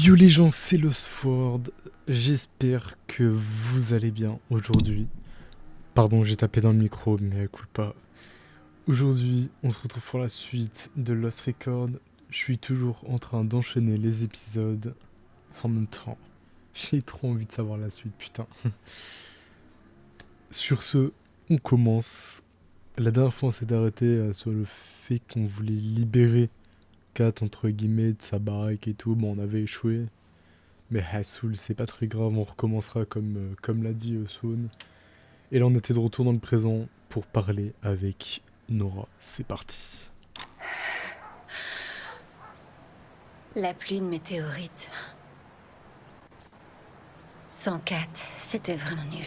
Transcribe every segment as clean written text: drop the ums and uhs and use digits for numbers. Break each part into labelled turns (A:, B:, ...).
A: Yo les gens, c'est Lostford. J'espère que vous allez bien aujourd'hui. Pardon, j'ai tapé dans le micro, mais écoute pas. Aujourd'hui, on se retrouve pour la suite de Lost Record. Je suis toujours en train d'enchaîner les épisodes. En même temps, j'ai trop envie de savoir la suite, putain. Sur ce, on commence. La dernière fois, on s'est arrêté sur le fait qu'on voulait libérer Kat, entre guillemets, de sa baraque et tout. Bon, on avait échoué. Mais Hassoul, c'est pas très grave, on recommencera comme l'a dit Swan. Et là, on était de retour dans le présent pour parler avec Nora. C'est parti.
B: La pluie de météorites. 104, c'était vraiment nul.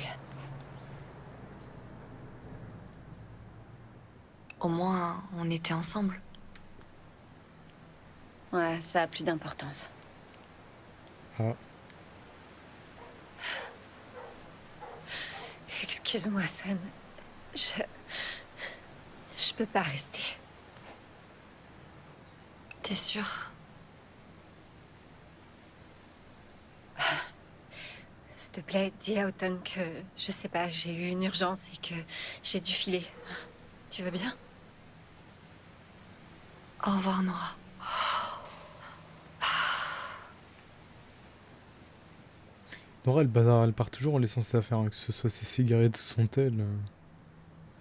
C: Au moins, on était ensemble.
B: Ouais, ça a plus d'importance.
A: Ah,
B: Excuse-moi, Swan. Je peux pas rester.
C: T'es sûre?
B: S'il te plaît, dis à Autumn que, je sais pas, j'ai eu une urgence et que j'ai dû filer. Tu veux bien?
C: Au revoir, Nora.
A: Nora, elle part toujours en laissant ses affaires, hein, que ce soit ses cigarettes ou son tel.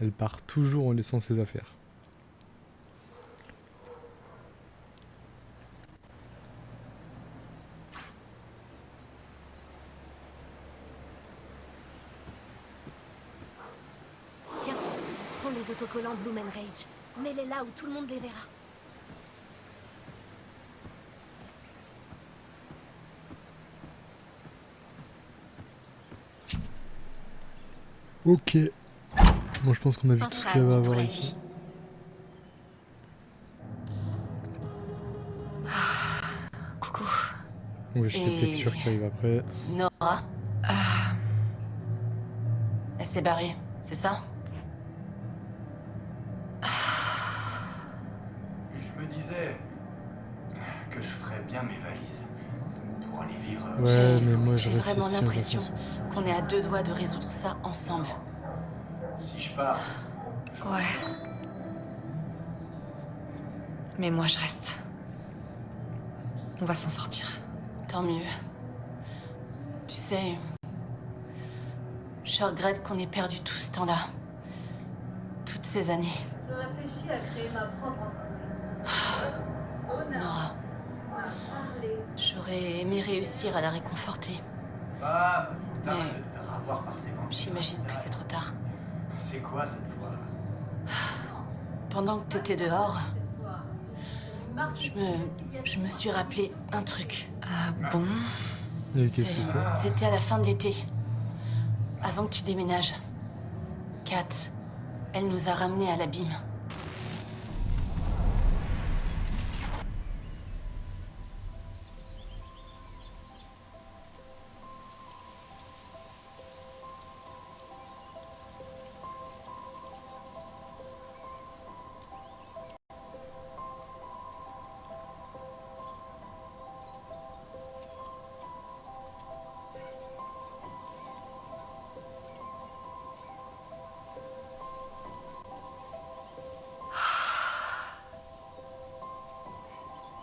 A: Elle part toujours en laissant ses affaires.
D: Tiens, prends les autocollants Bloom and Rage. Mets-les là où tout le monde les verra.
A: Ok. Bon, je pense qu'on a vu tout ce
B: Pensera
A: qu'il y avait à
B: à pour
A: voir
B: la
A: ici.
B: vie.
C: Coucou.
A: Wesh, les
C: Et-
A: textures qui arrivent après.
E: Nora Elle s'est barrée, c'est ça?
F: Je me disais que je ferais bien mes valises pour aller vivre.
A: Ouais, mais moi je
E: j'ai
A: reste
E: vraiment
A: ici, on
E: l'impression
A: reste ici.
E: qu'on est à deux doigts de résoudre ça ensemble.
F: Si je pars,
C: Ouais. Mais moi, je reste. On va s'en sortir.
E: Tant mieux. Tu sais, je regrette qu'on ait perdu tout ce temps-là. Toutes ces années.
G: Je réfléchis à créer ma propre entreprise.
E: Nora,
G: Parler.
E: j'aurais aimé réussir à la réconforter.
F: bah, faut t'arrêter
E: Mais-
F: de te faire avoir par ces vampires.
E: J'imagine que c'est trop tard.
F: C'est quoi cette fois?
E: Pendant que t'étais dehors, je me suis rappelé un truc.
C: Ah bon?
A: Et qu'est-ce que c'est?
E: C'était à la fin de l'été. Avant que tu déménages. Kat, elle nous a ramenés à l'abîme.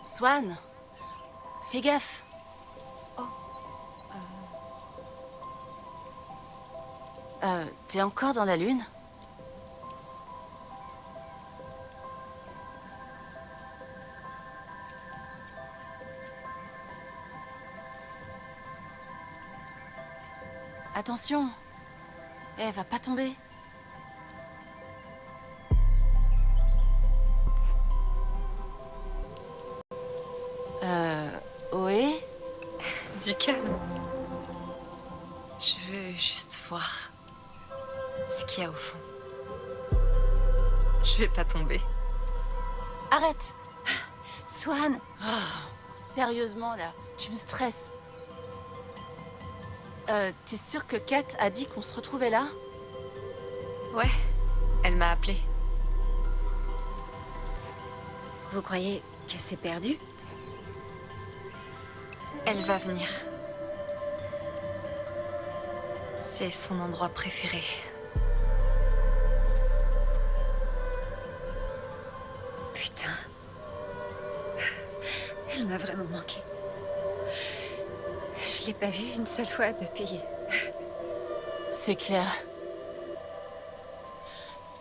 E: Swan, fais gaffe. T'es encore dans la lune? Attention. Eh, va pas tomber. Ohé?
C: Du calme. Je veux juste voir ce qu'il y a au fond. Je vais pas tomber.
E: Arrête!
B: Swan,
E: Sérieusement, là, tu me stresses. T'es sûre que Kat a dit qu'on se retrouvait là?
C: Ouais, elle m'a appelé.
B: vous croyez qu'elle s'est perdue?
C: Elle va venir. C'est son endroit préféré.
B: Putain. Elle m'a vraiment manqué. Je l'ai pas vue une seule fois depuis.
E: C'est clair.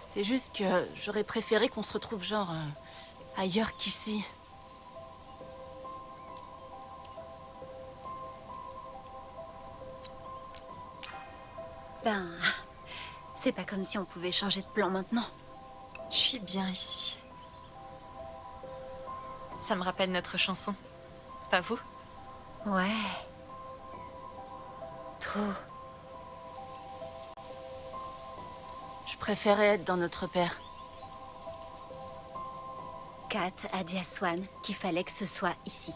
E: C'est juste que j'aurais préféré qu'on se retrouve genre ailleurs qu'ici.
B: Ben, c'est pas comme si on pouvait changer de plan maintenant.
C: Je suis bien ici. Ça me rappelle notre chanson. Pas vous?
B: Ouais. Trop.
E: Je préférais être dans notre père.
B: Kat a dit à Swan qu'il fallait que ce soit ici.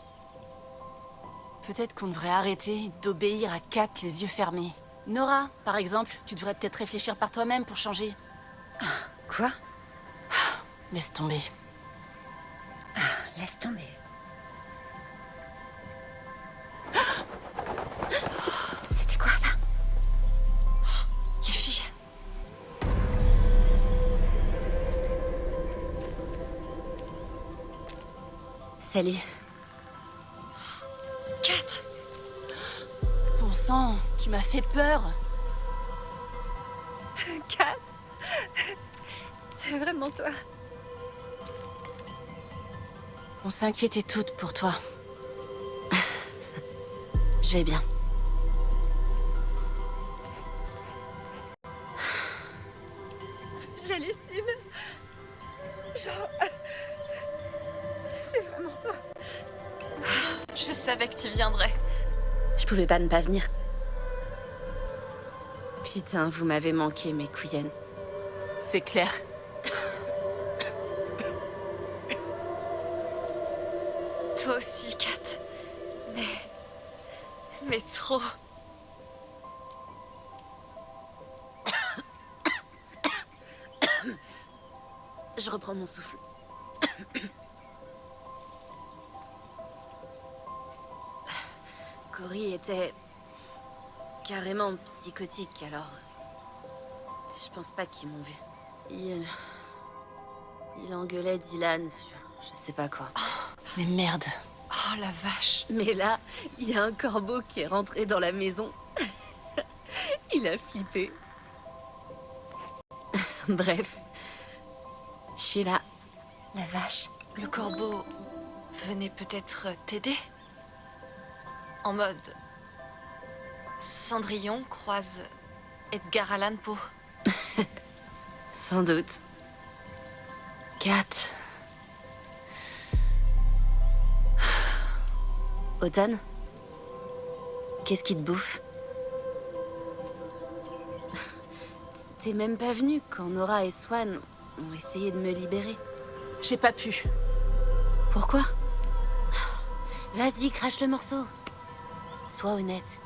E: Peut-être qu'on devrait arrêter d'obéir à Kat les yeux fermés. Nora, par exemple, tu devrais peut-être réfléchir par toi-même pour changer.
B: Quoi?
E: Laisse tomber.
B: Laisse tomber. C'était quoi ça?
C: Les filles.
E: Salut.
C: Kat!
E: Bon sang, tu m'as fait peur.
B: Kat? C'est vraiment toi?
E: On s'inquiétait toutes pour toi. Je vais bien.
B: J'hallucine. Genre... C'est vraiment toi.
C: Je savais que tu viendrais.
E: Je pouvais pas ne pas venir. Putain, vous m'avez manqué, mes couyennes. C'est clair.
C: Toi aussi, Kat. Mais trop.
E: Je reprends mon souffle. Cory était carrément psychotique, alors je pense pas qu'ils m'ont vu. Il engueulait Dylan sur je sais pas quoi. Mais merde.
C: Oh la vache.
E: Mais là, il y a un corbeau qui est rentré dans la maison. Il a flippé. Bref, je suis là.
B: La vache.
C: Le corbeau venait peut-être t'aider? En mode... Cendrillon croise Edgar Allan Poe.
E: Sans doute. Kat. Automne? Qu'est-ce qui te bouffe? T'es même pas venue quand Nora et Swan ont essayé de me libérer. J'ai pas pu. Pourquoi? Vas-y, crache le morceau. Sois honnête.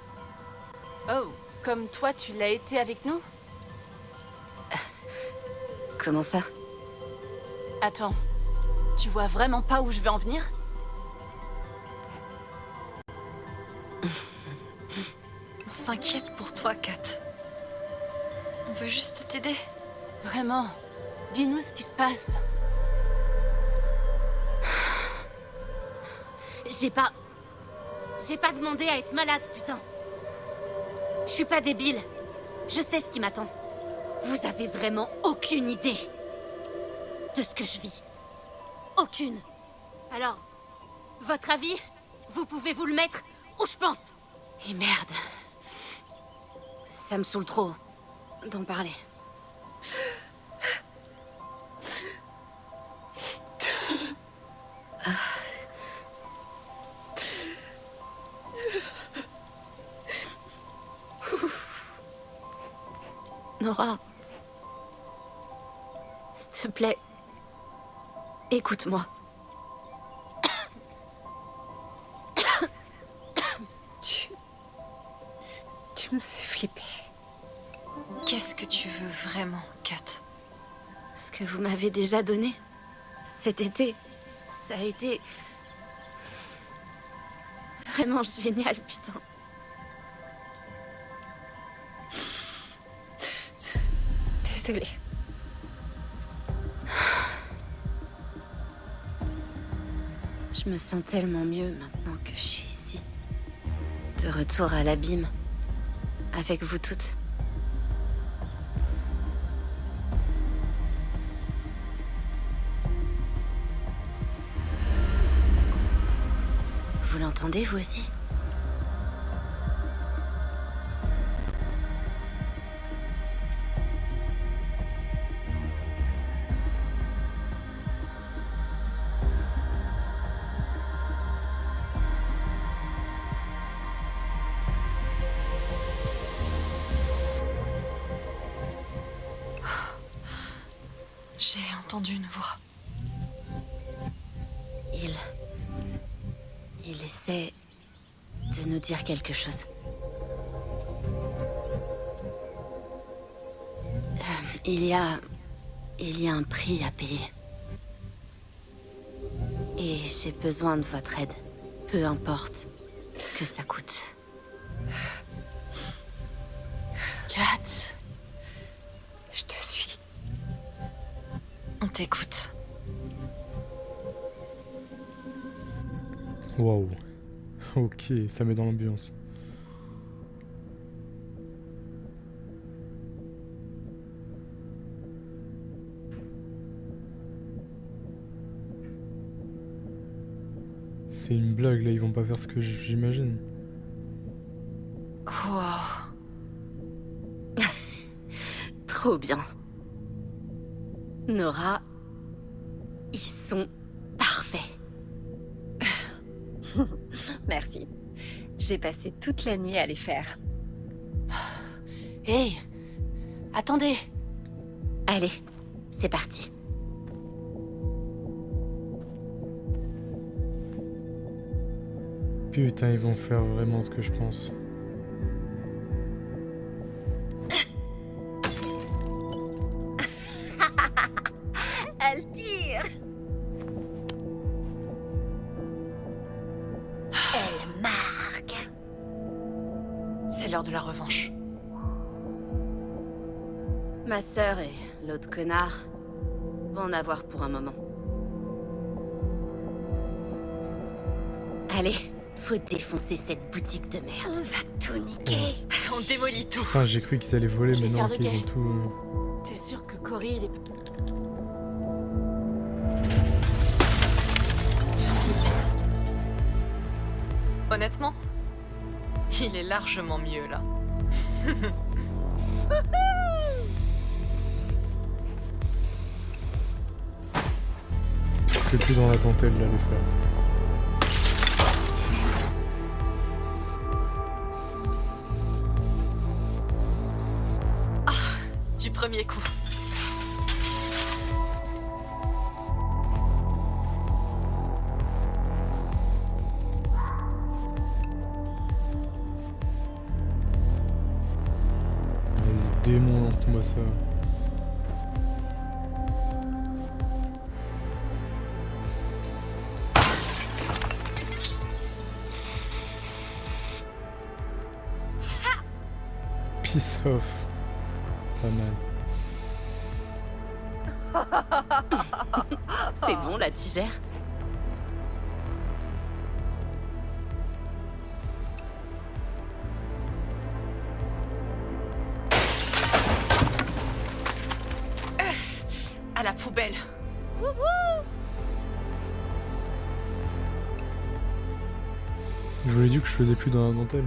E: Oh, comme toi tu l'as été avec nous? Comment ça? Attends, tu vois vraiment pas où je veux en venir?
C: On s'inquiète pour toi, Kat. On veut juste t'aider.
E: Vraiment, dis-nous ce qui se passe. J'ai pas demandé à être malade, putain. Je suis pas débile. Je sais ce qui m'attend. Vous avez vraiment aucune idée de ce que je vis. Aucune. Alors, votre avis, vous pouvez vous le mettre où je pense. Et merde. Ça me saoule trop d'en parler. Nora, s'il te plaît, écoute-moi.
B: Tu me fais flipper.
C: Qu'est-ce que tu veux vraiment, Kat?
E: Ce que vous m'avez déjà donné cet été, ça a été vraiment génial, putain.
B: Désolée.
E: Je me sens tellement mieux maintenant que je suis ici. De retour à l'abîme. Avec vous toutes. Vous l'entendez, vous aussi?
C: J'ai entendu une voix.
E: Il essaie de nous dire quelque chose. Il y a un prix à payer. Et j'ai besoin de votre aide. Peu importe ce que ça coûte.
C: Kat,
B: Je te suis.
C: on t'écoute.
A: Waouh. Ok, ça met dans l'ambiance. C'est une blague là, ils vont pas faire ce que j'imagine.
C: Wow.
E: Trop bien. Nora, ils sont parfaits.
B: Merci. J'ai passé toute la nuit à les faire.
E: Hé, attendez. Allez, c'est parti.
A: Putain, ils vont faire vraiment ce que je pense.
E: Elle tire. Elle marque.
C: C'est l'heure de la revanche.
E: Ma sœur et l'autre connard vont en avoir pour un moment. Allez, faut défoncer cette boutique de merde.
B: On va tout niquer.
C: On démolit tout.
A: Enfin, j'ai cru qu'ils allaient voler,
E: Je vais
A: mais non,
E: faire le
A: qu'ils
E: guet.
A: ont tout...
E: T'es sûr que Cory, il est...
C: Honnêtement, il est largement mieux là.
A: C'est plus dans la dentelle là, les frères.
C: Du premier coup.
A: Vas-y, démon, lance-moi ça. Peace off. Pas mal.
E: C'est bon, la tigère.
C: À la poubelle.
A: Je vous l'ai dit que je faisais plus dans la dentelle.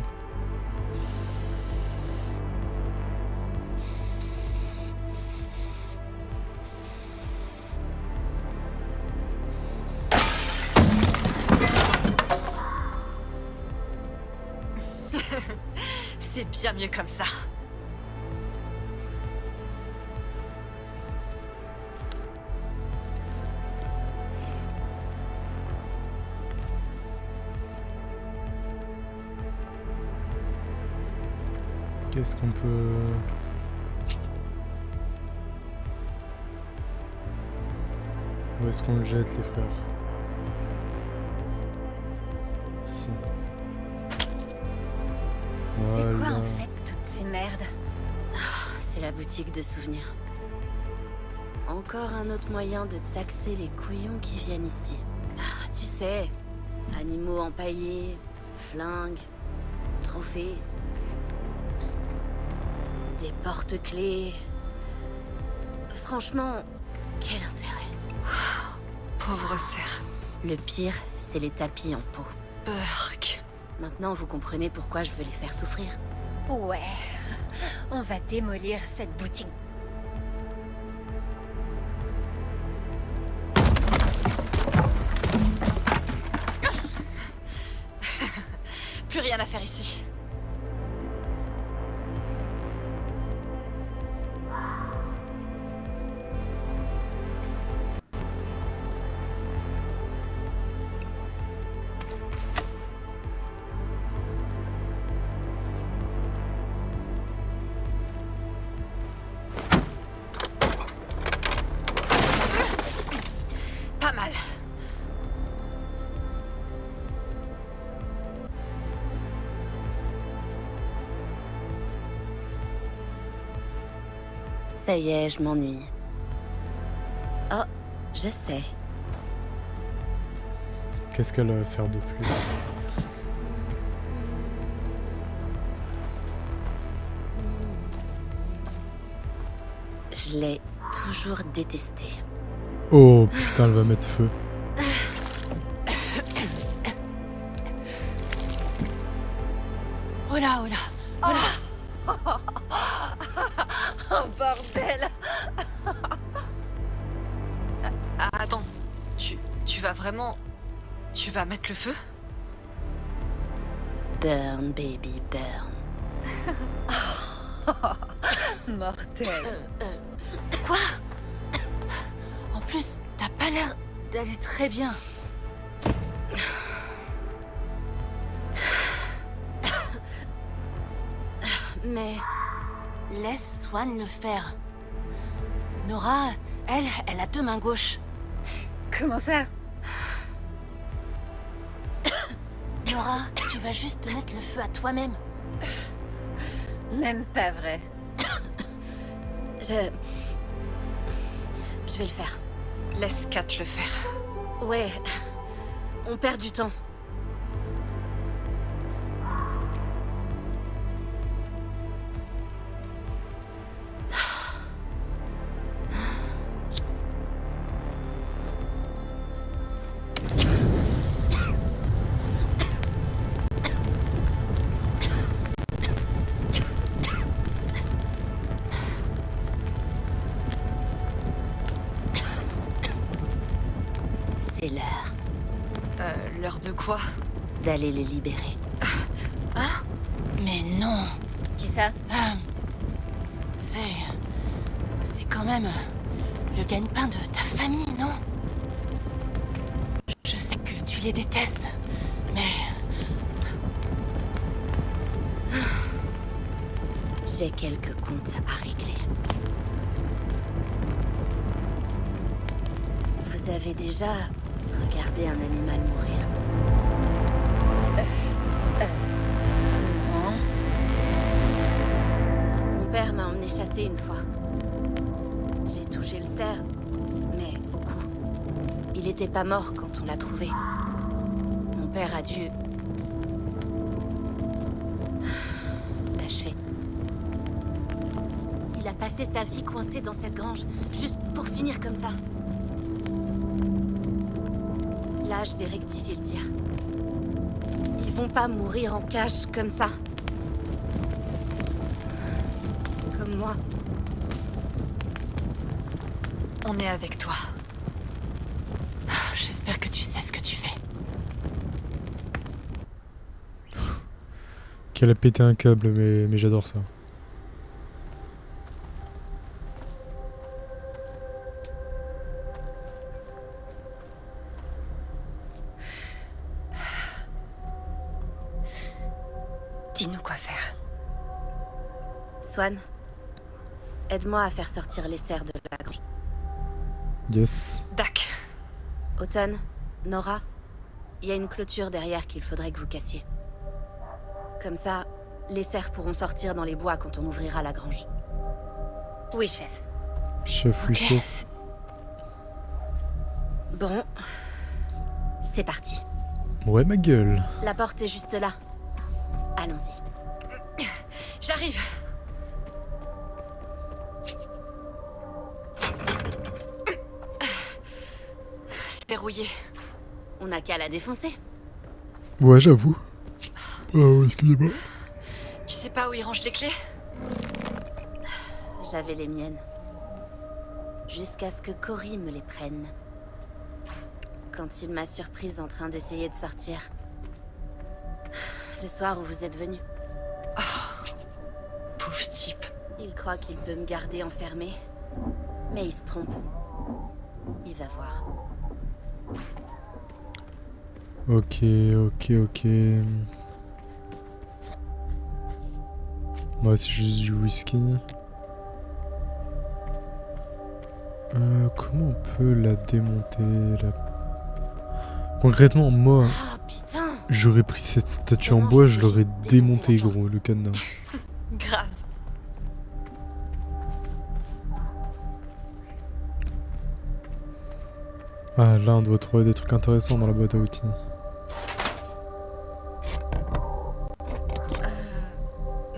C: C'est bien mieux comme ça.
A: Qu'est-ce qu'on peut... Où est-ce qu'on le jette, les frères? Ici.
B: C'est quoi en
A: Voilà.
B: fait toutes ces merdes?
E: C'est la boutique de souvenirs. Encore un autre moyen de taxer les couillons qui viennent ici. Ah, tu sais, animaux empaillés, flingues, trophées, des porte-clés. Franchement, quel intérêt?
C: Pauvre cerf.
E: Le pire, c'est les tapis en peau.
C: Burk.
E: Maintenant, vous comprenez pourquoi je veux les faire souffrir.
B: Ouais, on va démolir cette boutique.
C: Plus rien à faire ici. Pas mal.
E: Ça y est, je m'ennuie. Oh, je sais.
A: Qu'est-ce qu'elle va faire de plus?
E: Je l'ai toujours détesté.
A: Oh putain, elle va mettre feu.
C: Oh là, oh là, oh là.
B: Oh bordel!
C: Ah, attends, tu vas vraiment... Tu vas mettre le feu?
E: Burn, baby, burn.
B: Mortel.
C: Quoi? En plus, t'as pas l'air d'aller très bien.
E: Mais
C: Laisse Swan le faire. Nora, elle a deux mains gauches.
B: Comment ça?
C: Nora, tu vas juste te mettre le feu à toi-même.
B: Même pas vrai.
E: je vais le faire.
C: Laisse Kat le faire.
E: Ouais, on perd du temps. C'est l'heure
C: L'heure de quoi?
E: d'aller les libérer.
C: Mais non.
B: Qui ça?
C: C'est quand même le gagne-pain de ta famille, non? Je sais que tu les détestes, mais
E: J'ai quelques comptes à régler. Vous avez déjà regardé un animal mourir?
B: Non.
E: Mon père m'a emmené chasser une fois. J'ai touché le cerf, mais au cou. Il était pas mort quand on l'a trouvé. Mon père a dû l'achever. Il a passé sa vie coincé dans cette grange, juste pour finir comme ça. Là, je vais rectifier le tir. Ils vont pas mourir en cage comme ça. Comme moi.
C: on est avec toi. J'espère que tu sais ce que tu fais.
A: Qu'elle a pété un câble, mais j'adore ça.
B: Dis-nous quoi faire.
E: Swan, aide-moi à faire sortir les cerfs de la grange.
A: Yes.
C: Dak.
E: Autumn, Nora, il y a une clôture derrière qu'il faudrait que vous cassiez. Comme ça, Les cerfs pourront sortir dans les bois quand on ouvrira la grange.
B: Oui, chef.
A: Chef, oui,
C: Ok.
A: chef.
E: Bon, c'est parti.
A: Ouais, ma gueule.
E: La porte est juste là. Allons-y.
C: J'arrive. C'est verrouillé.
E: On n'a qu'à la défoncer.
A: Ouais, j'avoue. Oh, excusez-moi.
C: Tu sais pas où il range les clés?
E: J'avais les miennes. Jusqu'à ce que Cory me les prenne. Quand il m'a surprise en train d'essayer de sortir. Le soir où vous êtes venu.
C: Pauvre type.
E: Il croit qu'il peut me garder enfermée. Mais il se trompe. Il va voir.
A: Ok, ok. Moi, c'est juste du whisky. Comment on peut la démonter là? Concrètement, moi,
E: Ah putain!
A: j'aurais pris cette statue en bois, je l'aurais démonté, gros, le cadenas.
C: Grave.
A: Ah, là, on doit trouver des trucs intéressants dans la boîte à outils.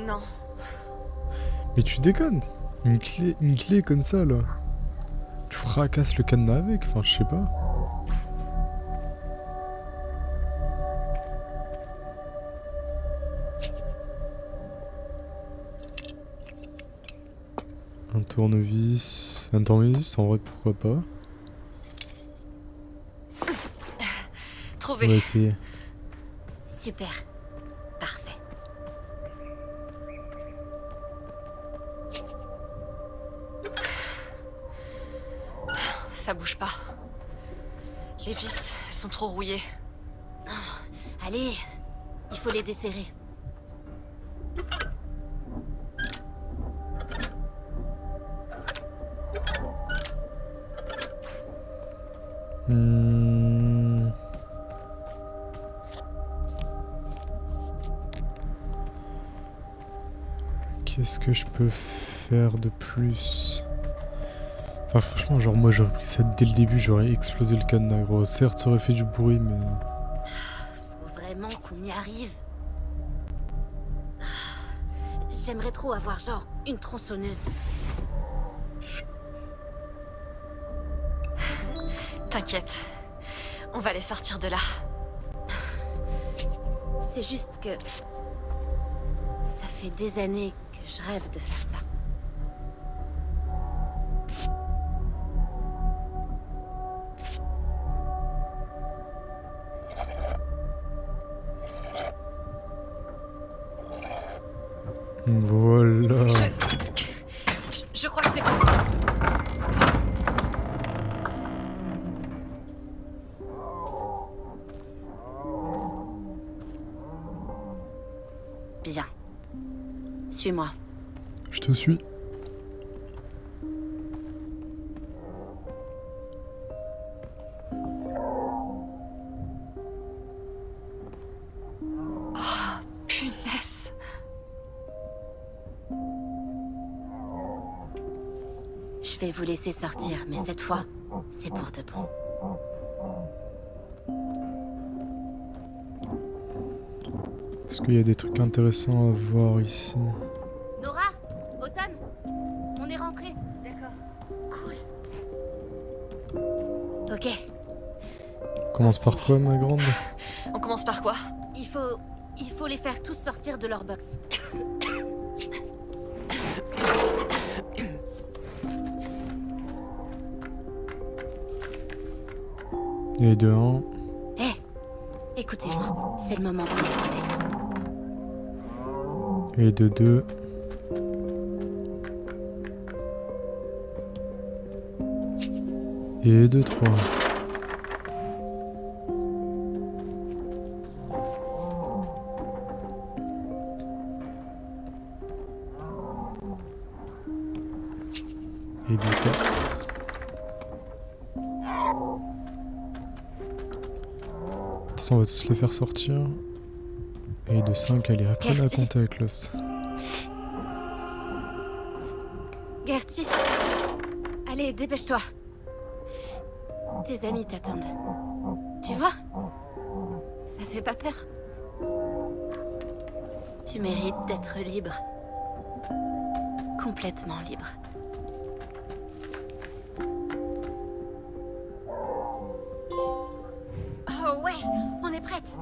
C: Non.
A: Mais tu déconnes! Une clé comme ça, là. Tu fracasses le cadenas avec, enfin, je sais pas. Un tournevis. Un tournevis, en vrai, pourquoi pas.
C: Trouvé.
A: On va essayer.
E: Super. Parfait.
C: Ça bouge pas. Les vis, elles sont trop rouillées.
E: Allez, il faut les desserrer.
A: Hmm. Qu'est-ce que je peux faire de plus? Enfin, franchement, genre, moi j'aurais pris ça dès le début, j'aurais explosé le cadenas, gros. Certes, ça aurait fait du bruit, mais.
E: Faut vraiment qu'on y arrive. J'aimerais trop avoir genre une tronçonneuse.
C: T'inquiète. On va les sortir de là.
E: C'est juste que... Ça fait des années que je rêve de faire ça.
A: Voilà.
C: Je crois que c'est bon.
E: Bien. Suis-moi.
A: Je te suis.
C: Punaise.
E: Je vais vous laisser sortir, mais cette fois, c'est pour de bon.
A: Est-ce qu'il y a des trucs intéressants à voir ici?
E: Nora, Automne, on est rentré.
G: D'accord.
E: Cool. Ok,
A: On commence par quoi, ma grande?
C: On commence par quoi?
E: il faut les faire tous sortir de leur box.
A: Et de 1.
E: Hé, écoutez-moi, c'est le moment qu'on attendait.
A: Et de 2. Et de 3. Et de 4. On va tous les faire sortir. Et de 5, allez, apprenez à
E: Gertie.
A: compter avec Lost.
E: Gertie. Allez, dépêche-toi. Tes amis t'attendent. Tu vois? Ça fait pas peur. Tu mérites d'être libre. Complètement libre. Oh ouais, on est prête.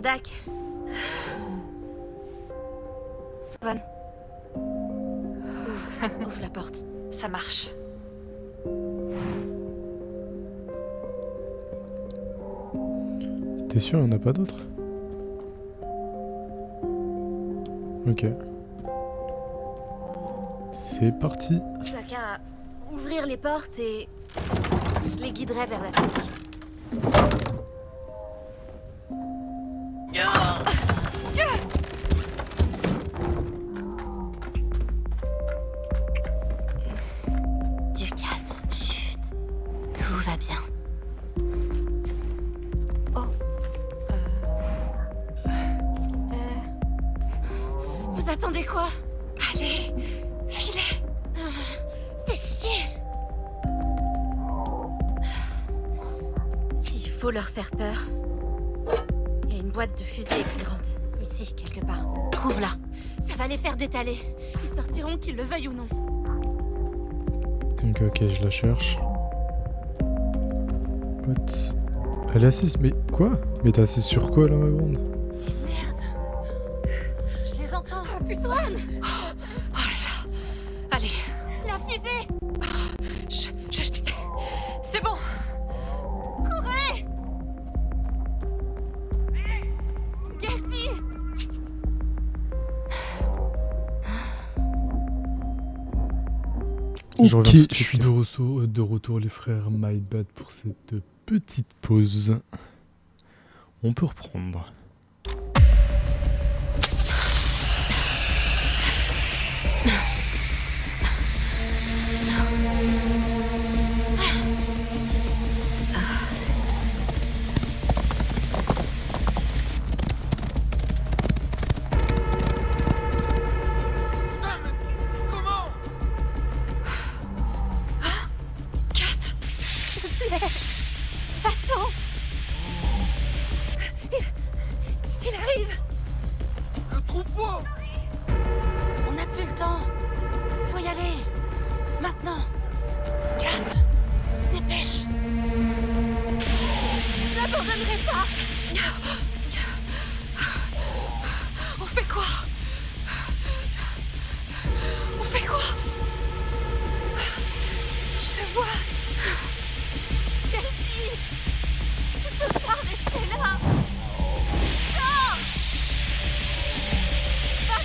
E: Dak. Swan. Ouvre la porte.
C: Ça marche.
A: T'es sûr, il n'y en a pas d'autres? Ok. C'est parti.
E: T'as qu'à ouvrir les portes et je les guiderai vers la station. Du calme, chut. Tout va bien. Vous attendez quoi?
C: Allez, filez.
E: Fais chier! S'il faut leur faire peur, il y a une boîte de fusée éclairante, ici, quelque part. Trouve-la. Ça va les faire détaler. Ils sortiront qu'ils le veuillent ou non.
A: Ok, je la cherche. What? Elle est assise, mais quoi? Mais t'es assise sur quoi là, ma grande?
E: Merde. Je les entends. Swan!
C: Oh là là. Allez,
E: La fusée!
C: c'est bon.
E: Courez! Gertie!
A: Je reviens
H: Ok,
A: tout de
H: je
A: suite.
H: suis de retour les frères, my bad pour cette petite pause. On peut reprendre.
C: Kat,
E: Attends! Il arrive!
F: Le troupeau!
E: On n'a plus le temps! Faut y aller! Maintenant! Kat! Dépêche! Je n'abandonnerai pas!
C: on fait quoi? On fait quoi?
E: Je le vois! Gertie! Tu peux pas rester là! Non! Va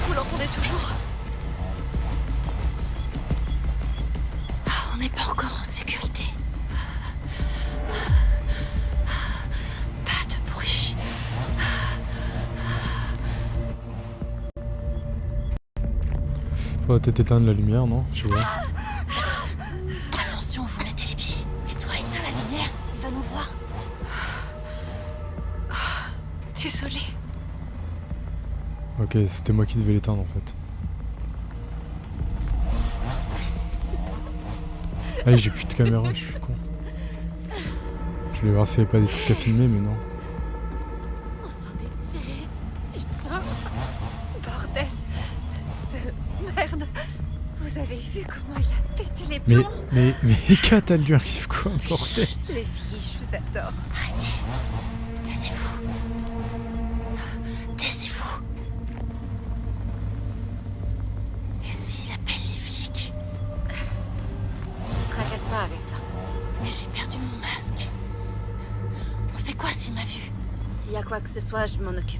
C: Vous l'entendez toujours?
E: On n'est pas encore en sécurité. Pas de bruit.
A: Faudrait peut-être éteindre la lumière, non? Je sais pas.
E: Attention, vous mettez les pieds. Et toi, éteins la lumière. Il va nous voir.
C: Désolée.
A: Ok, c'était moi qui devais l'éteindre en fait. Ah, j'ai plus de caméra, je suis con. Je voulais voir s'il n'y avait pas des trucs à filmer, mais non.
E: On s'en est tiré. Putain.
B: Bordel de merde. Vous avez vu comment il a pété les
A: Mais,
B: plombs?
A: mais Kat, elle lui arrive quoi, bordel?
B: Les filles, je vous adore.
E: Arrêtez. Taisez-vous. Taisez-vous. Et s'il appelle les flics?
B: Tu tracasses pas avec ça.
E: Mais j'ai perdu mon masque. On fait quoi s'il m'a vu?
B: S'il y a quoi que ce soit, je m'en occupe.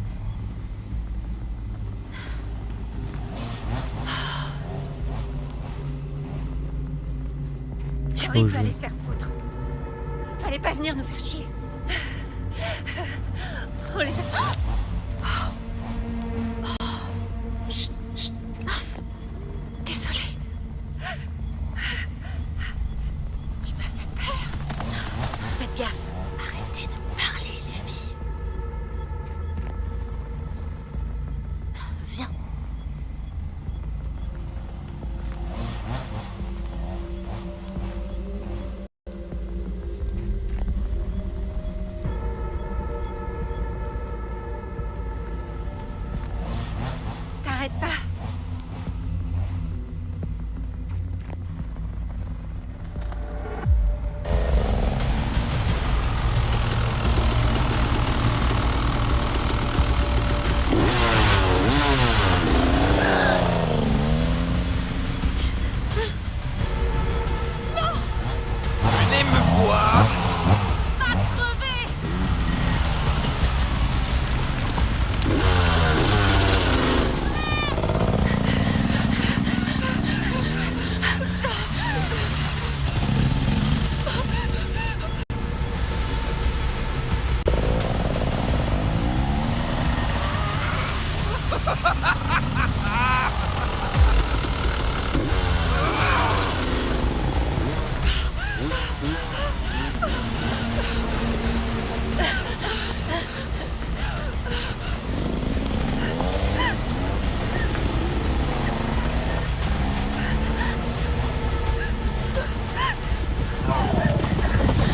A: Je sais pas
B: Harry
A: où
B: peut
A: je
B: aller
A: vais.
B: se faire foutre. Fallait pas venir nous faire chier. On les a...
C: Chut, chut, mince. Désolée.
B: Tu m'as fait peur.
E: Faites gaffe. Arrêtez de parler, les filles. Viens.
B: T'arrêtes pas.
I: Venez me voir.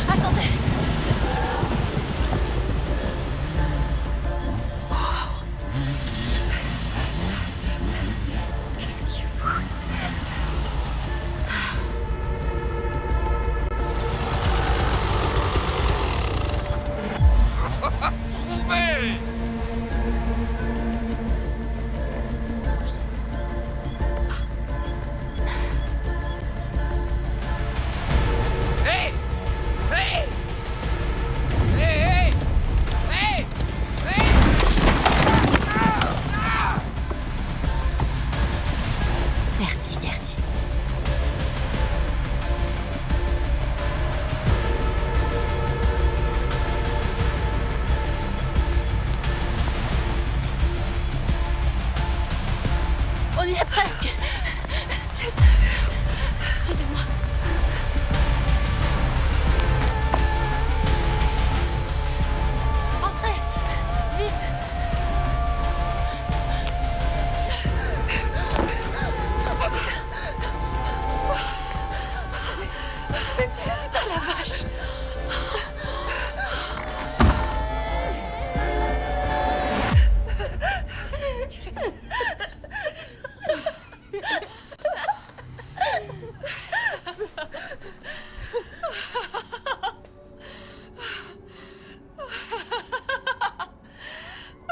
C: Attendez.
B: Qu'est-ce qu'ils foutent?
I: Trouvez. Hey! Hey! Hey! Hey! Hey! Hey!
E: Merci, Gertie.
C: On y est presque. Suivez-moi. Entrez. Vite. Oh la vache.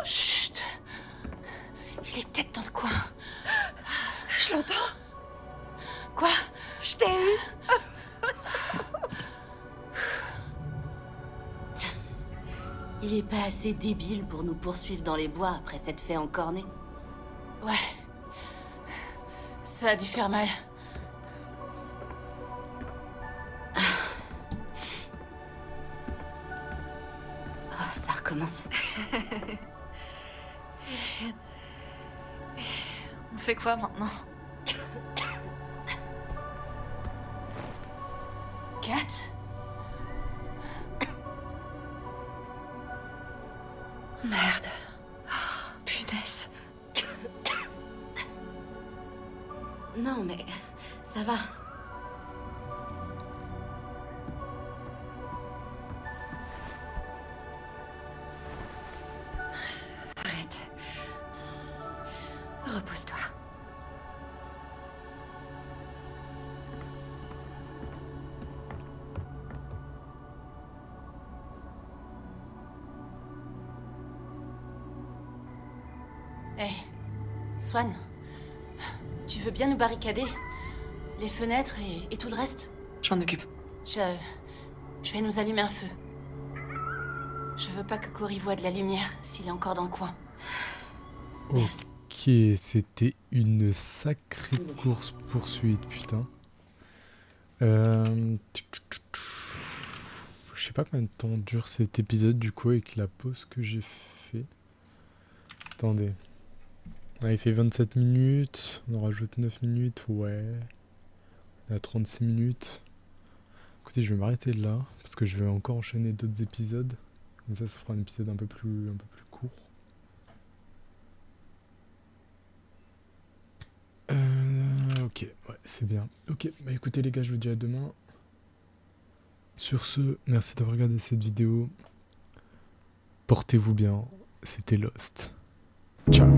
E: Chut. Il est peut-être dans le coin.
B: Je l'entends.
E: Quoi?
B: Je t'ai eu.
E: Il est pas assez débile pour nous poursuivre dans les bois après s'être fait encorner.
C: Ouais. Ça a dû faire mal.
E: Oh, ça recommence.
C: On fait quoi maintenant? Kat?
B: Merde.
C: Oh, punaise.
E: Non, mais ça va.
B: Arrête. Repose-toi.
C: Hey, Swan, tu veux bien nous barricader? Les fenêtres et tout le reste? Je m'en occupe. Je vais nous allumer un feu. Je veux pas que Cory voie de la lumière s'il est encore dans le coin.
A: Ok, c'était une sacrée course-poursuite, putain. Je sais pas combien de temps dure cet épisode du coup avec la pause que j'ai fait. Attendez. Ah, il fait 27 minutes, on en rajoute 9 minutes, ouais. On est à 36 minutes. Écoutez, je vais m'arrêter là, parce que je vais encore enchaîner d'autres épisodes. Comme ça fera un épisode un peu plus court. Ok, ouais, c'est bien. Ok, bah écoutez les gars, je vous dis à demain. Sur ce, merci d'avoir regardé cette vidéo. Portez-vous bien, c'était Lost. Ciao.